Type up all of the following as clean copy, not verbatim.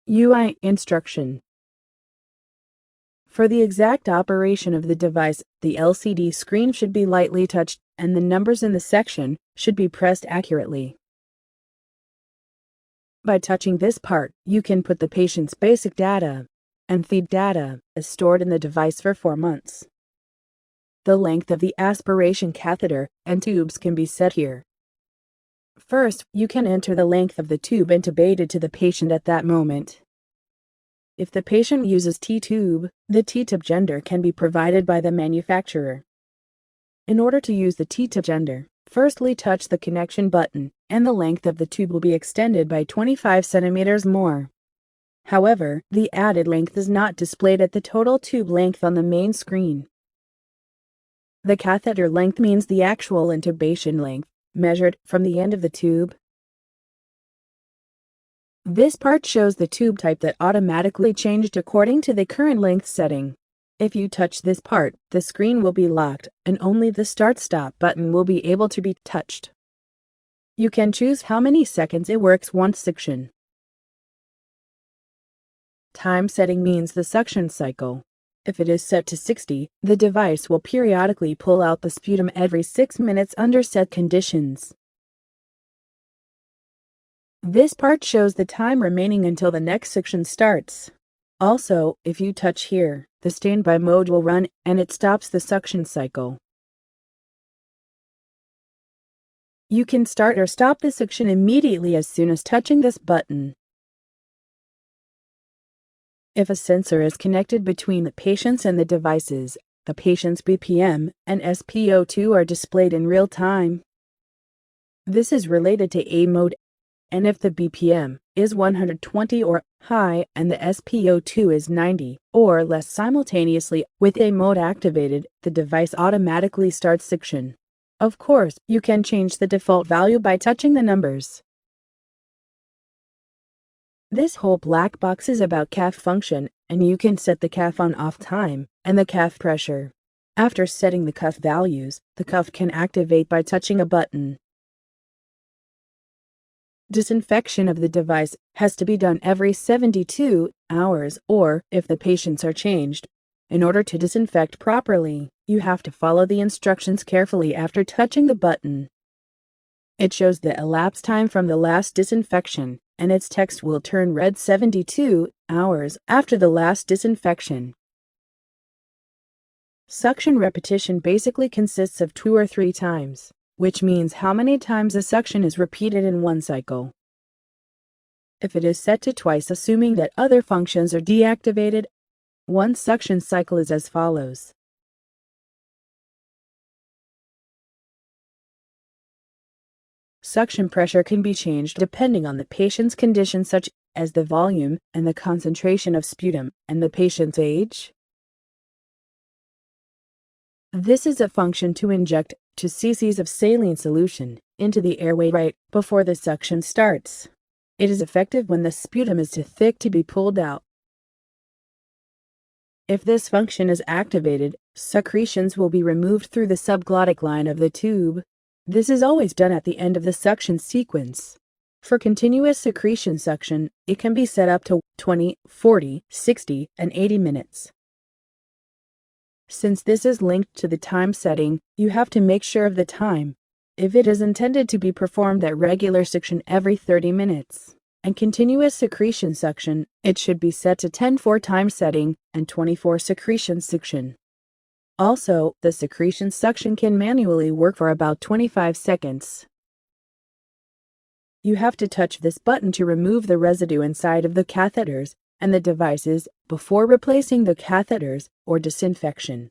UI instruction. For the exact operation of the device, the LCD screen should be lightly touched, and the numbers in the section should be pressed accurately. By touching this part, you can put the patient's basic data, and feed data is stored in the device for 4 months. The length of the aspiration catheter and tubes can be set here. First, you can enter the length of the tube intubated to the patient at that moment. If the patient uses T-tube, the T-tube gender can be provided by the manufacturer. In order to use the T-tube gender, firstly touch the connection button, and the length of the tube will be extended by 25 centimeters more. However, the added length is not displayed at the total tube length on the main screen. The catheter length means the actual intubation length, measured from the end of the tube. This part shows the tube type that automatically changed according to the current length setting. If you touch this part, the screen will be locked, and only the Start-Stop button will be able to be touched. You can choose how many seconds it works once suction. Time setting means the suction cycle. If it is set to 60, the device will periodically pull out the sputum every 6 minutes under set conditions. This part shows the time remaining until the next suction starts. Also, if you touch here, the standby mode will run, and it stops the suction cycle. You can start or stop the suction immediately as soon as touching this button. If a sensor is connected between the patients and the devices, the patient's BPM and SpO2 are displayed in real time. This is related to A mode, and if the BPM is 120 or high and the SpO2 is 90 or less simultaneously with A mode activated, the device automatically starts suction. Of course, you can change the default value by touching the numbers. This whole black box is about cuff function, and you can set the cuff on/off time and the cuff pressure. After setting the cuff values, the cuff can activate by touching a button. Disinfection of the device has to be done every 72 hours, or if the patients are changed. In order to disinfect properly, you have to follow the instructions carefully after touching the button. It shows the elapsed time from the last disinfection, and its text will turn red 72 hours after the last disinfection. Suction repetition basically consists of 2 or 3 times, which means how many times a suction is repeated in one cycle. If it is set to twice, assuming that other functions are deactivated, one suction cycle is as follows. Suction pressure can be changed depending on the patient's condition, such as the volume and the concentration of sputum and the patient's age. This is a function to inject 2 cc's of saline solution into the airway right before the suction starts. It is effective when the sputum is too thick to be pulled out. If this function is activated, secretions will be removed through the subglottic line of the tube. This is always done at the end of the suction sequence. For continuous secretion suction, it can be set up to 20, 40, 60, and 80 minutes. Since this is linked to the time setting, you have to make sure of the time. If it is intended to be performed at regular suction every 30 minutes, and continuous secretion suction, it should be set to 10-4 time setting and 24 secretion suction. Also, the secretion suction can manually work for about 25 seconds. You have to touch this button to remove the residue inside of the catheters and the devices before replacing the catheters or disinfection.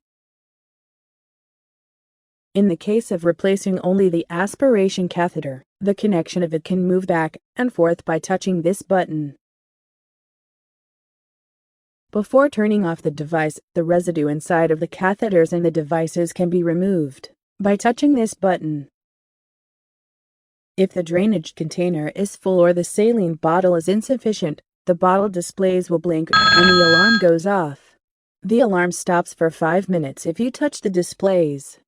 In the case of replacing only the aspiration catheter, the connection of it can move back and forth by touching this button. Before turning off the device, the residue inside of the catheters and the devices can be removed by touching this button. If the drainage container is full or the saline bottle is insufficient, the bottle displays will blink and the alarm goes off. The alarm stops for 5 minutes if you touch the displays.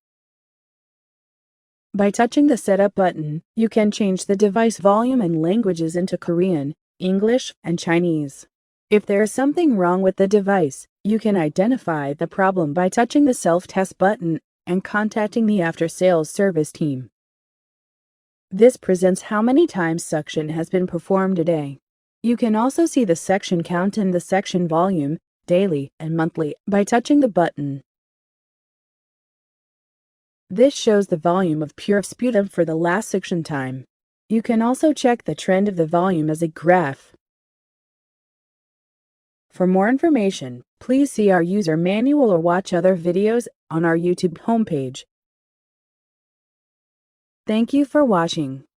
By touching the Setup button, you can change the device volume and languages into Korean, English, and Chinese. If there is something wrong with the device, you can identify the problem by touching the self-test button and contacting the after-sales service team. This presents how many times suction has been performed a day. You can also see the section count and the section volume, daily and monthly, by touching the button. This shows the volume of pure sputum for the last suction time. You can also check the trend of the volume as a graph. For more information, please see our user manual or watch other videos on our YouTube homepage. Thank you for watching.